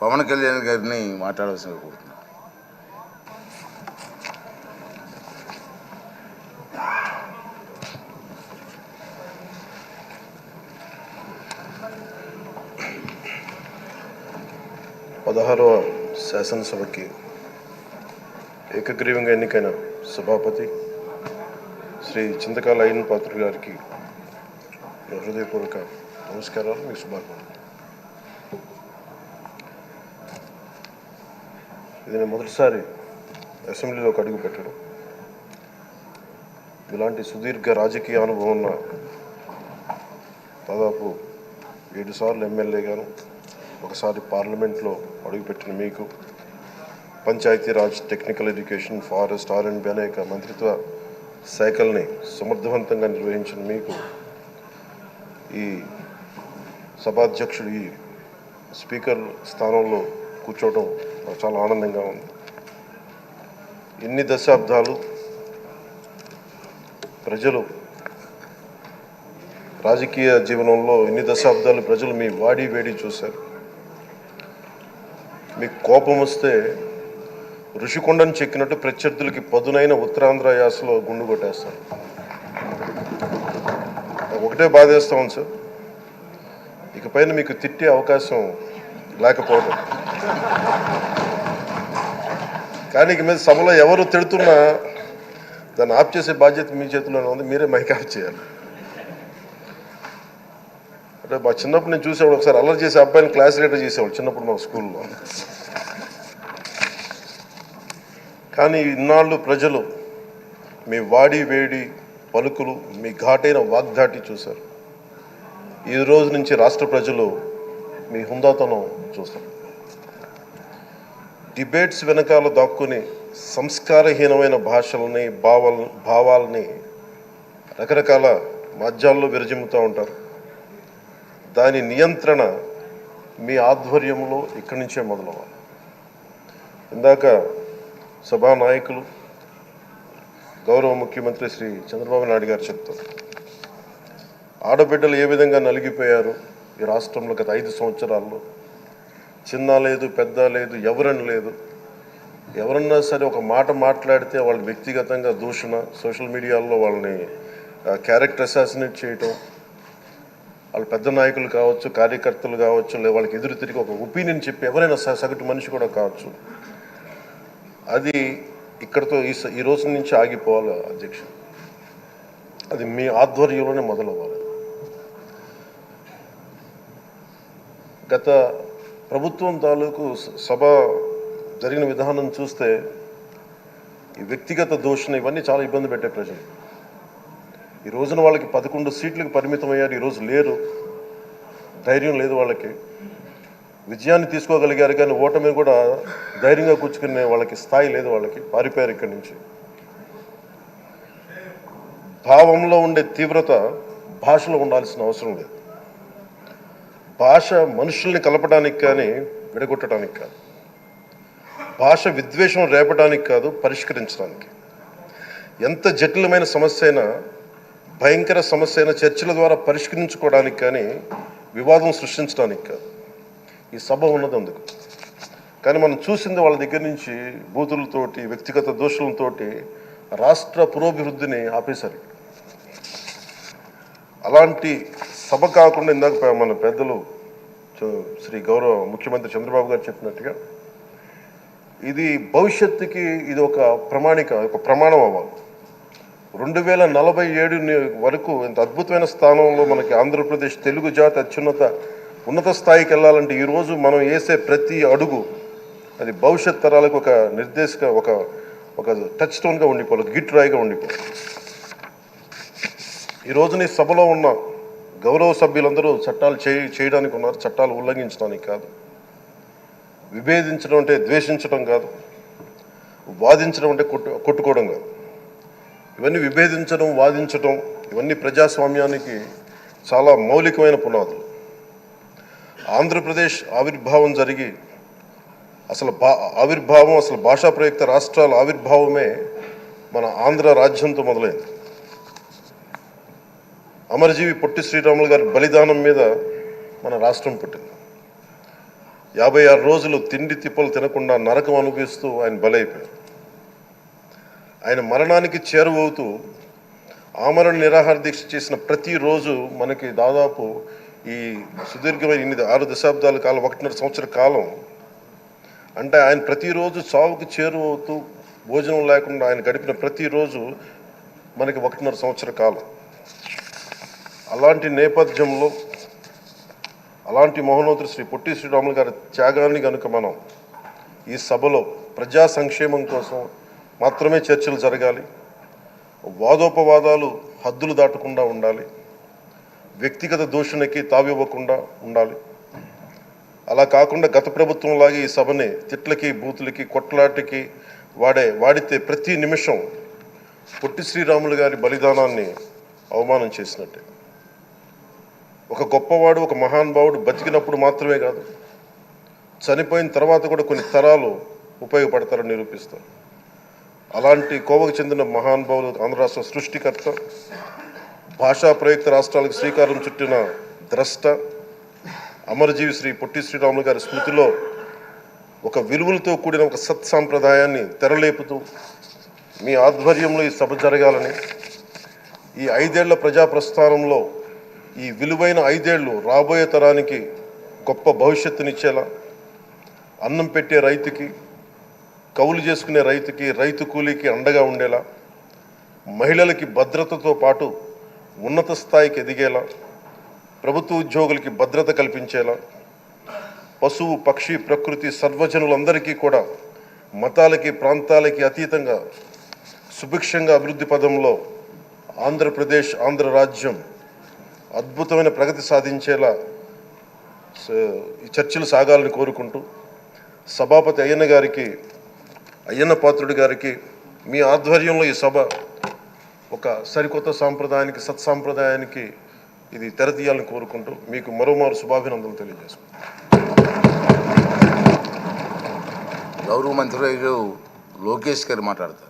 పవన్ కళ్యాణ్ గారిని మాట్లాడవలసిందిగా కోరుతున్నాను. పదహారవ శాసనసభకి ఏకగ్రీవంగా ఎన్నికైన సభాపతి శ్రీ చింతకాయల అయ్యన్న పాత్రుడు గారికి హృదయపూర్వక నమస్కారాలు, మీ శుభాకాంక్షలు. ఇది నేను మొదటిసారి అసెంబ్లీలోకి అడుగు పెట్టడం. ఇలాంటి సుదీర్ఘ రాజకీయ అనుభవం ఉన్న దాదాపు 7 సార్లు ఎమ్మెల్యేగాను, ఒకసారి పార్లమెంట్లో అడుగుపెట్టిన మీకు, Panchayati Raj, technical education, forest, R&B అనేక మంత్రిత్వ శాఖల్ని సమర్థవంతంగా నిర్వహించిన మీకు ఈ సభాధ్యక్షుడు, ఈ స్పీకర్ స్థానంలో కూర్చోవడం నాకు చాలా ఆనందంగా ఉంది. ఇన్ని దశాబ్దాలు ప్రజలు రాజకీయ జీవనంలో ఇన్ని దశాబ్దాలు ప్రజలు మీ వాడి వేడి చూశారు. మీకు కోపం వస్తే ఋషికొండను చెక్కినట్టు ప్రత్యర్థులకి పదునైన ఉత్తరాంధ్ర యాసలో గుండు కొట్టేస్తారు. ఒకటే బాధేస్తాం సార్, ఇకపైన మీకు తిట్టే అవకాశం లేకపోవడం. కానీ ఇక మీద సభలో ఎవరు తిడుతున్నా దాన్ని ఆఫ్ చేసే బాధ్యత మీ చేతిలోనే ఉంది. మీరే మైక్ ఆఫ్ చేయాలి. అంటే మా చిన్నప్పుడు నేను చూసేవాడు, ఒకసారి అల్లరి చేసే అబ్బాయిని క్లాస్ లీడర్ చేసేవాడు చిన్నప్పుడు మా స్కూల్లో. కానీ ఇన్నాళ్ళు ప్రజలు మీ వాడి వేడి పలుకులు, మీ ఘాటైన వాగ్దాటి చూశారు. ఈ రోజు నుంచి రాష్ట్ర ప్రజలు మీ హుందాతనం చూస్తారు. డిబేట్స్ వెనకాల దాక్కుని సంస్కారహీనమైన భాషల్ని, భావాలని రకరకాల మాధ్యాల్లో విరజిమ్ముతూ ఉంటారు. దాని నియంత్రణ మీ ఆధ్వర్యంలో ఇక్కడి నుంచే మొదలవ్వాలి. ఇందాక సభానాయకులు, గౌరవ ముఖ్యమంత్రి శ్రీ చంద్రబాబు నాయుడు గారు చెప్తారు, ఆడబిడ్డలు ఏ విధంగా నలిగిపోయారు ఈ రాష్ట్రంలో గత 5 సంవత్సరాల్లో. చిన్న లేదు, పెద్ద లేదు, ఎవరని లేదు. ఎవరన్నా సరే ఒక మాట మాట్లాడితే వాళ్ళు వ్యక్తిగతంగా దూషణ, సోషల్ మీడియాలో వాళ్ళని క్యారెక్టర్ అసాసినేట్ చేయటం, వాళ్ళు పెద్ద నాయకులు కావచ్చు, కార్యకర్తలు కావచ్చు, లేదా వాళ్ళకి ఎదురు తిరిగి ఒక ఒపీనియన్ చెప్పి ఎవరైనా సగటు మనిషి కూడా కావచ్చు, అది ఇక్కడతో ఈ రోజు నుంచి ఆగిపోవాలి అధ్యక్ష. అది మీ ఆధ్వర్యంలోనే మొదలవ్వాలి. గత ప్రభుత్వం తాలూకు సభ జరిగిన విధానం చూస్తే ఈ వ్యక్తిగత దూషణ ఇవన్నీ చాలా ఇబ్బంది పెట్టే ప్రజలు. ఈ రోజున వాళ్ళకి 11 సీట్లకు పరిమితం అయ్యారు, ఈరోజు లేరు, ధైర్యం లేదు వాళ్ళకి. విజయాన్ని తీసుకోగలిగారు కానీ ఓటమి కూడా ధైర్యంగా కూర్చుకునే వాళ్ళకి స్థాయి లేదు, వాళ్ళకి పారిపోయారు ఇక్కడి నుంచి. భావంలో ఉండే తీవ్రత భాషలో ఉండాల్సిన అవసరం లేదు. భాష మనుషుల్ని కలపడానికి కానీ విడగొట్టడానికి కాదు. భాష విద్వేషం రేపడానికి కాదు, పరిష్కరించడానికి. ఎంత జటిలమైన సమస్య అయినా, భయంకర సమస్య అయినా చర్చల ద్వారా పరిష్కరించుకోవడానికి కానీ వివాదం సృష్టించడానికి కాదు. ఈ సభ ఉన్నది అందుకు. కానీ మనం చూసింది వాళ్ళ దగ్గర నుంచి బూతులతోటి, వ్యక్తిగత దోషులతోటి రాష్ట్ర పురోభివృద్ధిని ఆపేశారు. అలాంటి సభ కాకుండా ఇందాక మన పెద్దలు శ్రీ గౌరవ ముఖ్యమంత్రి చంద్రబాబు గారు చెప్పినట్టుగా ఇది భవిష్యత్తుకి ఇది ఒక ప్రమాణం అవ్వాలి. 2047 వరకు ఇంత అద్భుతమైన స్థానంలో మనకి ఆంధ్రప్రదేశ్ తెలుగు జాతి ఉన్నత స్థాయికి వెళ్ళాలంటే ఈరోజు మనం వేసే ప్రతి అడుగు అది భవిష్యత్ తరాలకు ఒక నిర్దేశక ఒక టచ్ స్టోన్గా ఉండిపోవాలి, ఒక గిట్ రాయిగా ఉండిపోవాలి. ఈ రోజున ఈ సభలో ఉన్న గౌరవ సభ్యులందరూ చట్టాలు చేయడానికి ఉన్నారు, చట్టాలు ఉల్లంఘించడానికి కాదు. విభేదించడం అంటే ద్వేషించడం కాదు, వాదించడం అంటే కొట్టుకోవడం కాదు. ఇవన్నీ విభేదించడం, వాదించడం ఇవన్నీ ప్రజాస్వామ్యానికి చాలా మౌలికమైన పునాదులు. ఆంధ్రప్రదేశ్ ఆవిర్భావం జరిగి అసలు భాషా ప్రయుక్త రాష్ట్రాల ఆవిర్భావమే మన ఆంధ్ర రాజ్యంతో మొదలైంది. అమరజీవి పొట్టి శ్రీరాములు గారి బలిదానం మీద మన రాష్ట్రం పుట్టింది. 56 రోజులు తిండి తిప్పలు తినకుండా నరకం అనుభవిస్తూ ఆయన బలైపోయారు. ఆయన మరణానికి చేరువవుతూ ఆమరణ నిరాహార దీక్ష చేసిన ప్రతిరోజు మనకి దాదాపు ఈ సుదీర్ఘమైన 6 దశాబ్దాల కాలం 1.5 సంవత్సర కాలం అంటే ఆయన ప్రతిరోజు చావుకు చేరువవుతూ భోజనం లేకుండా ఆయన గడిపిన ప్రతిరోజు మనకి 1.5 సంవత్సర కాలం. అలాంటి నేపథ్యంలో అలాంటి మహోన్నతుడు శ్రీ పొట్టి శ్రీరాములు గారి త్యాగాన్ని కనుక మనం ఈ సభలో ప్రజా సంక్షేమం కోసం మాత్రమే చర్చలు జరగాలి, వాదోపవాదాలు హద్దులు దాటకుండా ఉండాలి, వ్యక్తిగత దూషణకి తావివ్వకుండా ఉండాలి. అలా కాకుండా గత ప్రభుత్వంలాగే ఈ సభని తిట్లకి బూతులకి కొట్లాటికి వాడితే ప్రతి నిమిషం పొట్టి శ్రీరాములు గారి బలిదానాన్ని అవమానం చేసినట్టే. ఒక గొప్పవాడు ఒక మహానుభావుడు బతికినప్పుడు మాత్రమే కాదు, చనిపోయిన తర్వాత కూడా కొన్ని తరాలు ఉపయోగపడతారని నిరూపిస్తారు. అలాంటి కోవకు చెందిన మహానుభావులు ఆంధ్ర రాష్ట్ర సృష్టికర్త, భాషా ప్రయుక్త రాష్ట్రాలకు శ్రీకారం చుట్టిన ద్రష్ట, అమరజీవి శ్రీ పొట్టి శ్రీరాములు గారి స్మృతిలో ఒక విలువలతో కూడిన ఒక సత్సాంప్రదాయాన్ని తెరలేపుతూ మీ ఆధ్వర్యంలో ఈ సభ జరగాలని, ఈ 5 ఏళ్ల ప్రజా ప్రస్థానంలో ఈ విలువైన 5 ఏళ్ళు రాబోయే తరానికి గొప్ప భవిష్యత్తునిచ్చేలా, అన్నం పెట్టే రైతుకి, కౌలు చేసుకునే రైతుకి, రైతు కూలీకి అండగా ఉండేలా, మహిళలకి భద్రతతో పాటు ఉన్నత స్థాయికి ఎదిగేలా, ప్రభుత్వ ఉద్యోగులకి భద్రత కల్పించేలా, పశువు పక్షి ప్రకృతి సర్వజనులందరికీ కూడా మతాలకి ప్రాంతాలకి అతీతంగా సుభిక్షంగా అభివృద్ధి పదంలో ఆంధ్రప్రదేశ్ ఆంధ్ర రాజ్యం అద్భుతమైన ప్రగతి సాధించేలా ఈ చర్చలు సాగాలని కోరుకుంటూ, సభాపతి అయ్యన్న పాత్రుడి గారికి మీ ఆధ్వర్యంలో ఈ సభ ఒక సరికొత్త సాంప్రదాయానికి సత్సాంప్రదాయానికి ఇది తెరతీయాలని కోరుకుంటూ మీకు మరోమారు శుభాభినందనలు తెలియజేసుకుంటాం. గౌరవ మంత్రి లోకేష్ గారు మాట్లాడతారు.